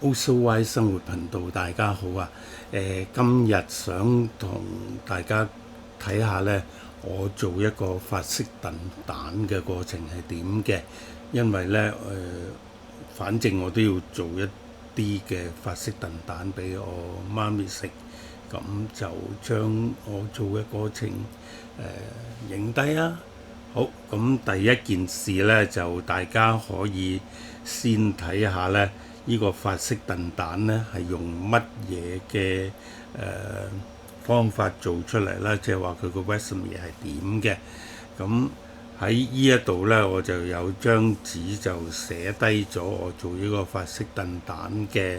OCY 生活頻道，大家好啊！今日想同大家睇下呢，我做一個法式燉蛋嘅過程係點嘅。因為呢，反正我都要做一啲嘅法式燉蛋俾我媽咪食，咁就將我做嘅過程影低啊！好，咁第一件事呢，就大家可以先睇下呢。呢個法式燉蛋呢係用乜嘢嘅方法做出嚟啦？即係話佢個 recipe 係點嘅？咁喺呢一度呢，我就有張紙就寫低咗我做呢個法式燉蛋嘅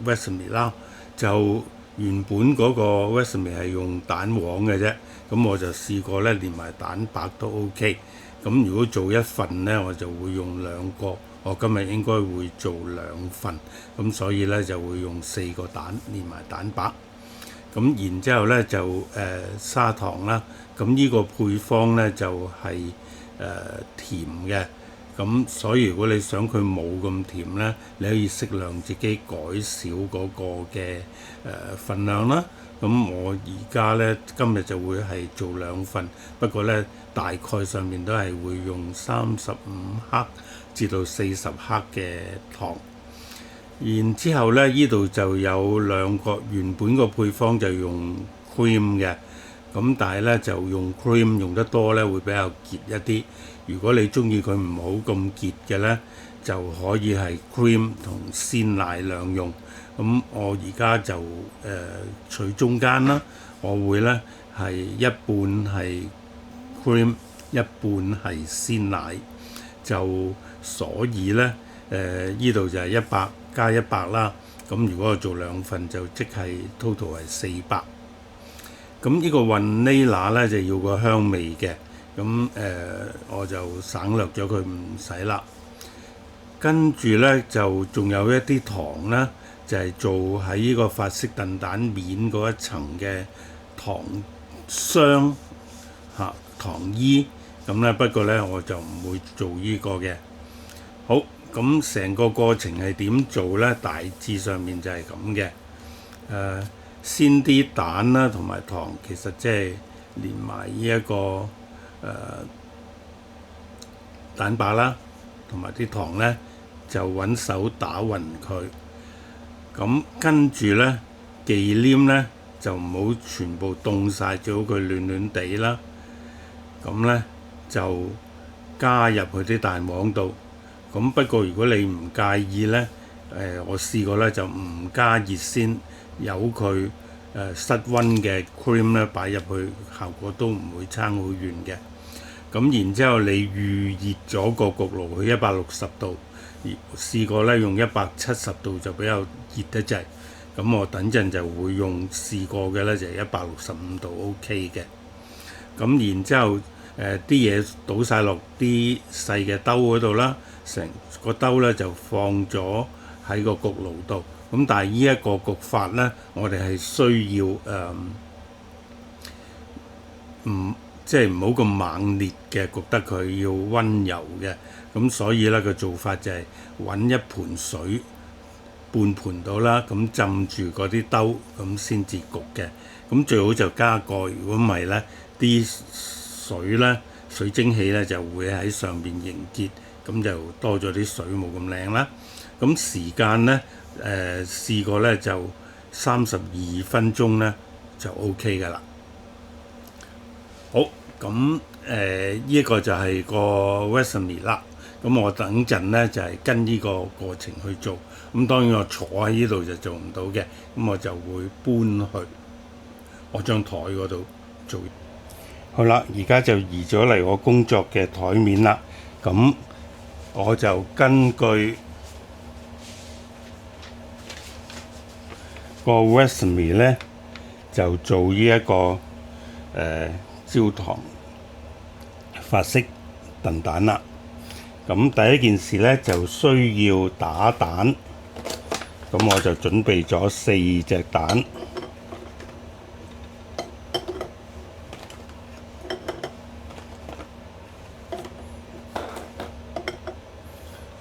recipe 啦。就原本嗰個 recipe 係用蛋黃嘅啫，咁我就試過呢，連埋蛋白都 OK。咁如果做一份呢，我就會用兩個。我今日應該會做2份，咁所以呢就會用4個蛋連埋蛋白。咁然之後呢就砂糖啦。咁呢個配方呢就係甜嘅。咁所以如果你想佢冇咁甜呢，你可以適量自己改少嗰個嘅份量啦。咁我而家呢，今日就會係做2份，不過呢大概上面都係會用35克至到40克嘅糖。然之後呢，呢度就有2個，原本個配方就用 cream 嘅，咁但係呢就用 cream 用得多呢會比較結一啲。如果你中意佢唔好咁結嘅呢，就可以係 cream 同鮮奶兩用。咁我而家就取中間啦，我會呢係一半係 cream，一半係鮮奶。就所以呢，呢度就係100加100啦。咁如果我做2份就即係 total 係400。咁呢個vanilla呢就要個香味嘅，咁我就省略咗佢唔使啦。跟住呢，就仲有一啲糖呢，就係做喺呢個法式燉蛋面嗰一層嘅糖霜糖衣。咁咧，不過咧我就唔會做呢個嘅。好，咁成個過程係點做呢？大致上面就係咁嘅。先啲蛋啦同埋糖，其實即係連埋呢一個蛋白啦，同埋啲糖呢，就揾手打勻佢。咁跟住呢，忌廉呢，就唔好全部凍晒，最好佢暖暖地啦。咁呢，就加入去啲蛋黃度。咁不過如果你唔介意呢，我試過呢，就唔加熱先，由佢室溫嘅 cream 呢擺入去，效果都唔會差好遠嘅。咁然之後你預熱咗個焗爐去160度，試過呢用170度就比較熱得滯。咁我等陣就會用試過嘅呢，就係165度 OK 嘅。咁然之後啲嘢倒晒落啲細嘅兜嗰度啦，成個兜呢就放咗喺個焗爐度。咁但係呢一個焗法呢，我哋係需要即係唔好咁猛烈嘅焗得佢，要溫柔嘅。咁所以呢個做法就係揾一盤水，半盤到啦，咁浸住嗰啲兜，咁先至焗嘅。咁最好就加蓋，如果唔係呢啲水呢，水蒸氣呢就會喺上面凝結，咁就多咗啲水，冇咁靚啦。咁時間呢，試過呢就32分鐘呢就 OK 㗎啦。好，咁呢一個就係個 recipe 啦。咁我等陣呢就係跟呢個過程去做。咁當然我坐喺呢度就做唔到嘅，咁我就會搬去我張台嗰度做。好啦，而家就移咗嚟我工作嘅台面啦。咁我就根據個 recipe 呢，就做呢一個焦糖法式燉蛋啦。咁第一件事呢，就需要打蛋。咁我就準備咗4隻蛋。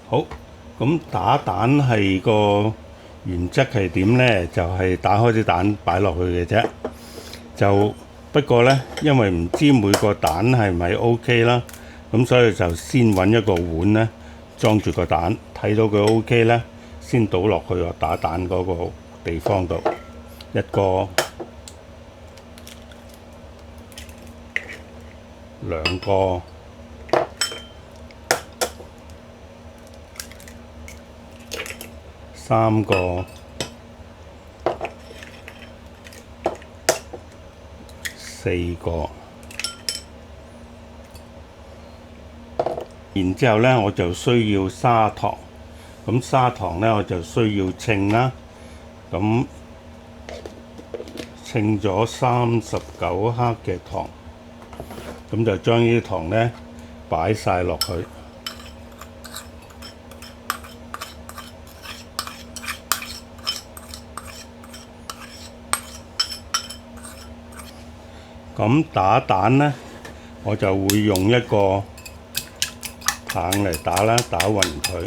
好，咁打蛋係個原則係點呢？就係打開啲蛋擺落去嘅啫。不過呢，因為唔知每個蛋係咪 OK 啦，咁所以就先揾一個碗呢，裝住個蛋，睇到佢 OK 呢，先倒落去個打蛋嗰個地方度。一個、兩個、三個、四個，然之後呢，我就需要砂糖。咁砂糖呢，我就需要稱啦。咁稱咗39克嘅糖，咁就將呢啲糖呢擺晒落去。咁打蛋呢，我就會用一個棒嚟打啦，打勻佢。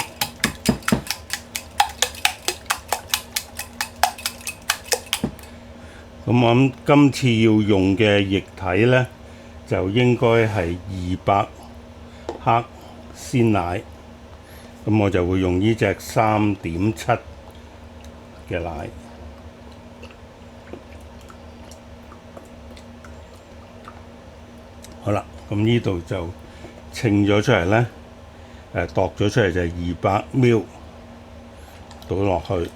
咁我諗今次要用嘅液體呢，就應該係200克鮮奶。咁我就會用呢隻3.7嘅奶。好啦，咁呢度就稱咗出嚟呢，度咗出嚟就係200 ml， 倒落去。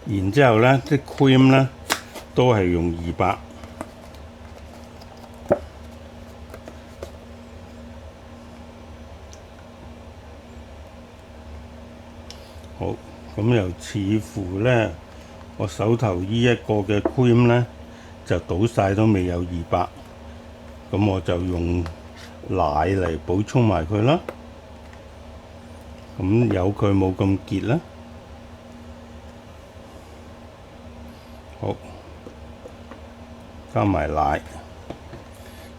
然之後呢，啲 cream 呢都係用200。好，咁又似乎呢，我手頭呢一個嘅 cream 呢，就倒晒都未有200，咁我就用奶嚟補充埋佢啦。咁有佢冇咁結啦。好，加埋奶。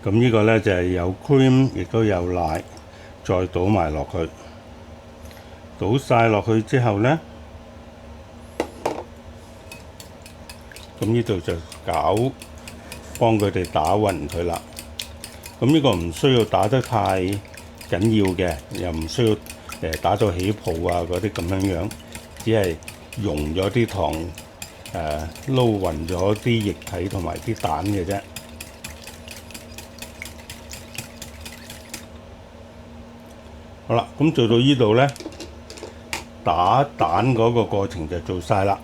咁呢個呢，就係有 cream， 亦都有奶，再倒埋落去。倒晒落去之後呢，咁呢度就幫佢哋打勻佢啦。咁呢個唔需要打得太緊要嘅，又唔需要打到起泡啊嗰啲咁樣，只係溶咗啲糖，撈勻咗啲液體同埋啲蛋嘅啫。好啦，咁做到呢度呢，打蛋嗰個過程就做晒啦。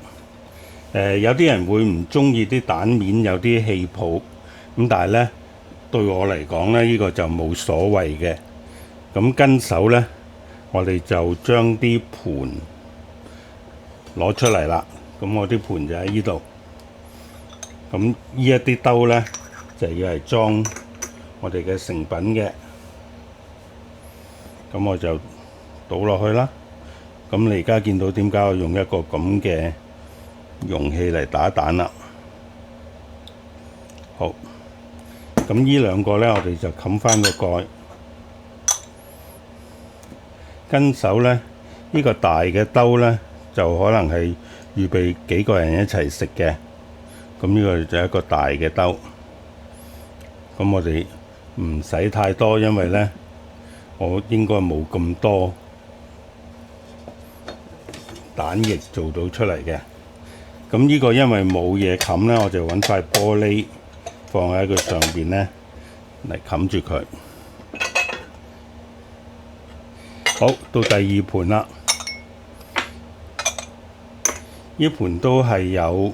有啲人會唔中意啲蛋面有啲氣泡，咁但係呢，對我嚟講呢，呢個就冇所謂嘅。咁跟手呢，我哋就將啲盤攞出嚟啦。咁我啲盤就喺呢度。咁呢一啲兜呢，就要係裝我哋嘅成品嘅。咁我就倒落去啦。咁你而家見到點解我用一個咁嘅容器嚟打蛋啦？好，咁呢兩個呢，我哋就冚翻個蓋。跟手呢，呢個大嘅兜呢，就可能係預備幾個人一齊食嘅。咁呢個就係一個大嘅兜。咁我哋唔使太多，因為呢，我應該冇咁多蛋液做到出嚟嘅。咁呢個因為冇嘢冚呢，我就揾塊玻璃放喺佢上邊呢嚟冚住佢。好，到第二盤啦。呢盤都係有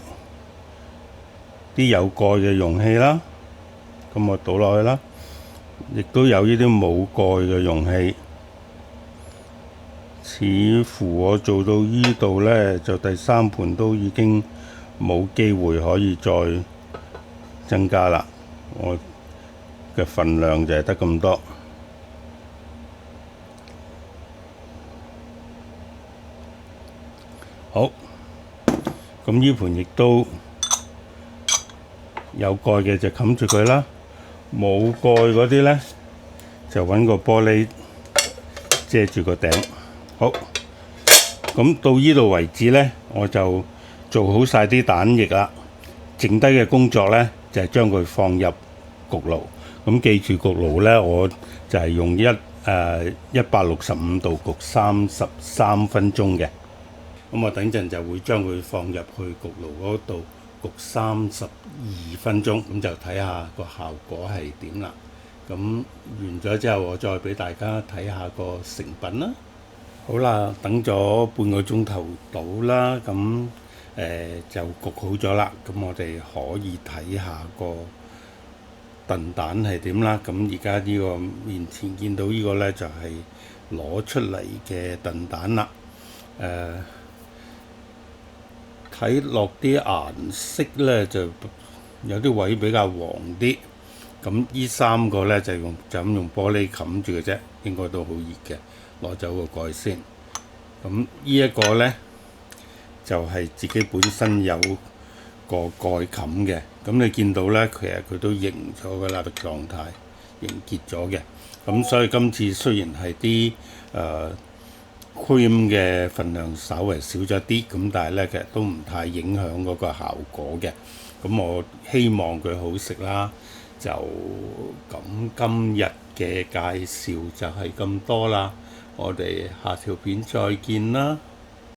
啲有蓋嘅容器啦，咁我倒落去啦。亦都有呢啲冇蓋嘅容器。似乎我做到呢度呢，就第三盤都已經冇機會可以再增加啦。我嘅份量就係得咁多。好，咁呢盤亦都有蓋嘅就冚住佢啦。冇蓋嗰啲呢，就揾個玻璃遮住個頂。好，咁到呢度為止呢，我就做好晒啲蛋液啦。剩低嘅工作呢，就係將佢放入焗爐。咁記住焗爐呢，我就係用165度焗33分鐘嘅。咁我等陣就會將佢放入去焗爐嗰度焗32分鐘，咁就睇下個效果係點啦。咁完咗之後，我再俾大家睇下個成品啦。好啦，等咗半個鐘頭到啦，咁就焗好咗啦。咁我哋可以睇下個燉蛋係點啦。咁而家呢個面前見到呢個呢，就係攞出嚟嘅燉蛋啦。睇落啲顏色呢，就有啲位比較黃啲。咁呢3個呢，就咁用玻璃冚住嘅啫，應該都好熱嘅。攞走個蓋先。咁呢一個呢，就係自己本身有個蓋冚嘅。咁你見到呢，其實佢都凝咗㗎啦，個狀態凝結咗嘅。咁所以今次雖然係啲cream 嘅份量稍微少咗啲，咁但係呢，其實都唔太影響嗰個效果嘅。咁我希望佢好食啦。就咁今日嘅介紹就係咁多啦，我哋下條片再見啦。